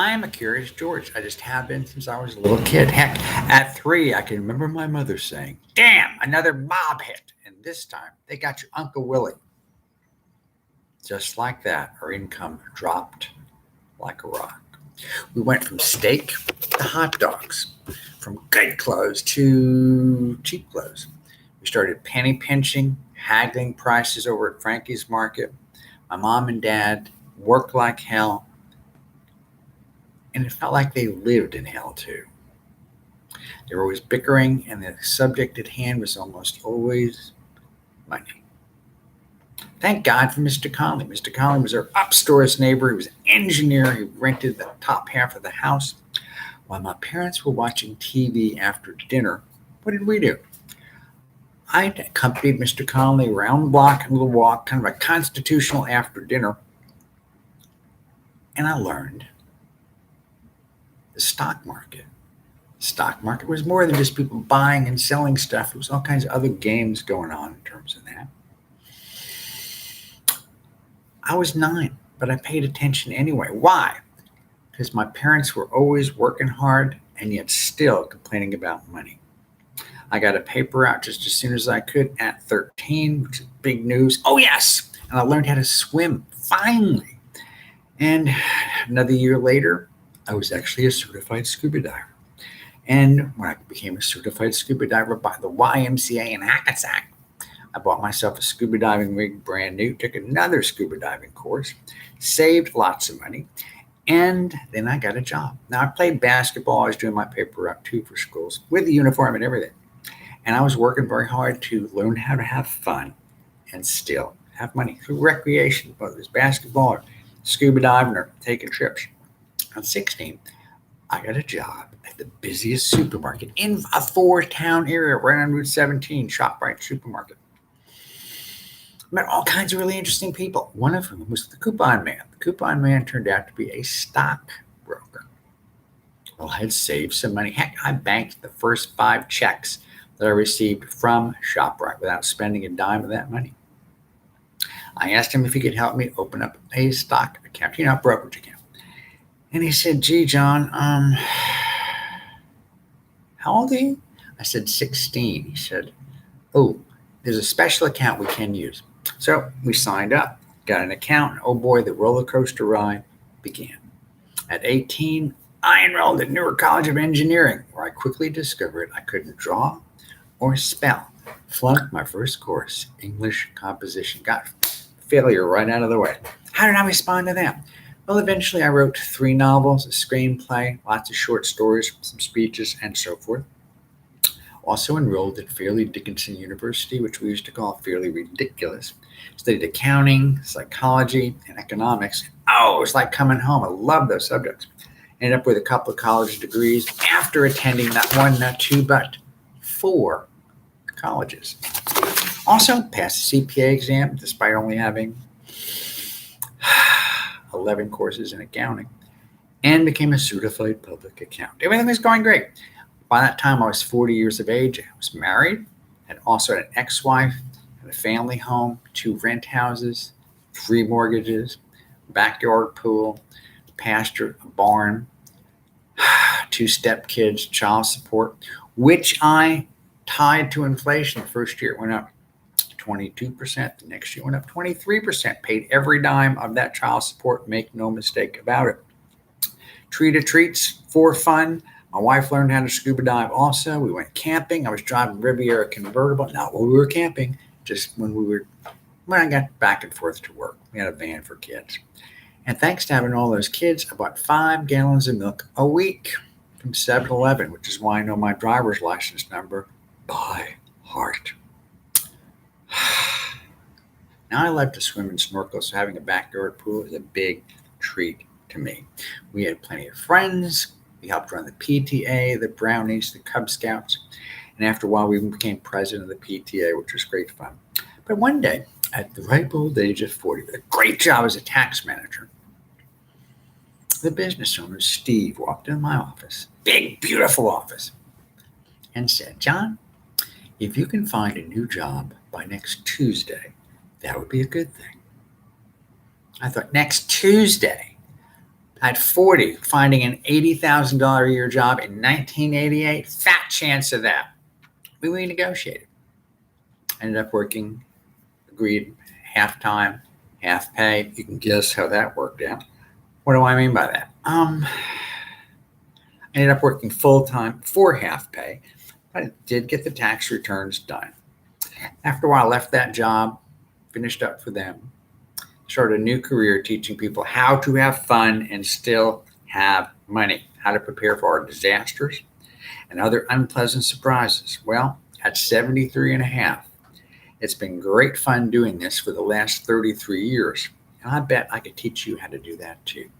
I am a curious George. I just have been since I was a little kid. Heck, at 3, I can remember my mother saying, "Damn, another mob hit. And this time, they got your Uncle Willie." Just like that, our income dropped like a rock. We went from steak to hot dogs, from good clothes to cheap clothes. We started penny pinching, haggling prices over at Frankie's Market. My mom and dad worked like hell, and it felt like they lived in hell too. They were always bickering, and the subject at hand was almost always money. Thank God for Mr. Conley. Mr. Conley was our upstairs neighbor. He was an engineer. He rented the top half of the house. While my parents were watching TV after dinner, what did we do? I accompanied Mr. Conley around the block, a little walk, kind of a constitutional after dinner, and I learned the stock market. The stock market was more than just people buying and selling stuff. There was all kinds of other games going on in terms of that. I was 9, but I paid attention anyway. Why? Because my parents were always working hard and yet still complaining about money. I got a paper out just as soon as I could at 13, which is big news. Oh, yes. And I learned how to swim, finally. And another year later, I was actually a certified scuba diver. And when I became a certified scuba diver by the YMCA in Hackensack, I bought myself a scuba diving rig brand new, took another scuba diving course, saved lots of money, and then I got a job. Now, I played basketball. I was doing my paper route too for schools with the uniform and everything. And I was working very hard to learn how to have fun and still have money through recreation, whether it's basketball or scuba diving or taking trips. At 16, I got a job at the busiest supermarket in a 4-town area right on Route 17, ShopRite Supermarket. Met all kinds of really interesting people. One of whom was the coupon man. The coupon man turned out to be a stockbroker. Well, I had saved some money. Heck, I banked the first 5 checks that I received from ShopRite without spending a dime of that money. I asked him if he could help me open up a stock account, a brokerage account. And he said, "Gee, John, how old are you?" I said, 16. He said, "Oh, there's a special account we can use." So we signed up, got an account, and oh boy, the roller coaster ride began. At 18, I enrolled at Newark College of Engineering, where I quickly discovered I couldn't draw or spell. Flunked my first course, English composition. Got failure right out of the way. How did I respond to that? Well, eventually I wrote 3 novels, a screenplay, lots of short stories, some speeches, and so forth. Also enrolled at Fairleigh Dickinson University, which we used to call Fairly Ridiculous. Studied accounting, psychology, and economics. Oh, it was like coming home. I love those subjects. Ended up with a couple of college degrees after attending not 1, not 2, but 4 colleges. Also passed the CPA exam despite only having 11 courses in accounting, and became a certified public accountant. Everything was going great. By that time, I was 40 years of age. I was married, had also had an ex-wife, had a family home, 2 rent houses, 3 mortgages, backyard pool, pasture, a barn, 2 stepkids, child support, which I tied to inflation. The first year it went up 22%. The next year went up 23%. Paid every dime of that child support. Make no mistake about it. Treats for fun. My wife learned how to scuba dive also. We went camping. I was driving Riviera convertible. Not when we were camping, just when I got back and forth to work. We had a van for kids. And thanks to having all those kids, I bought 5 gallons of milk a week from 7-Eleven, which is why I know my driver's license number by heart. Now I love to swim and snorkel, so having a backyard pool is a big treat to me. We had plenty of friends. We helped run the PTA, the Brownies, the Cub Scouts, and after a while we became president of the PTA, which was great fun. But one day, at the ripe old age of 40, with a great job as a tax manager, the business owner, Steve, walked into my office, big, beautiful office, and said, "John, if you can find a new job by next Tuesday, that would be a good thing." I thought, next Tuesday? At 40, finding an $80,000 a year job in 1988, fat chance of that. We renegotiated. Ended up working, agreed, half time, half pay. You can guess how that worked out. What do I mean by that? I ended up working full time for half pay, but I did get the tax returns done. After a while, I left that job, finished up for them, started a new career teaching people how to have fun and still have money, how to prepare for our disasters and other unpleasant surprises. Well, at 73 and a half, it's been great fun doing this for the last 33 years. And I bet I could teach you how to do that too.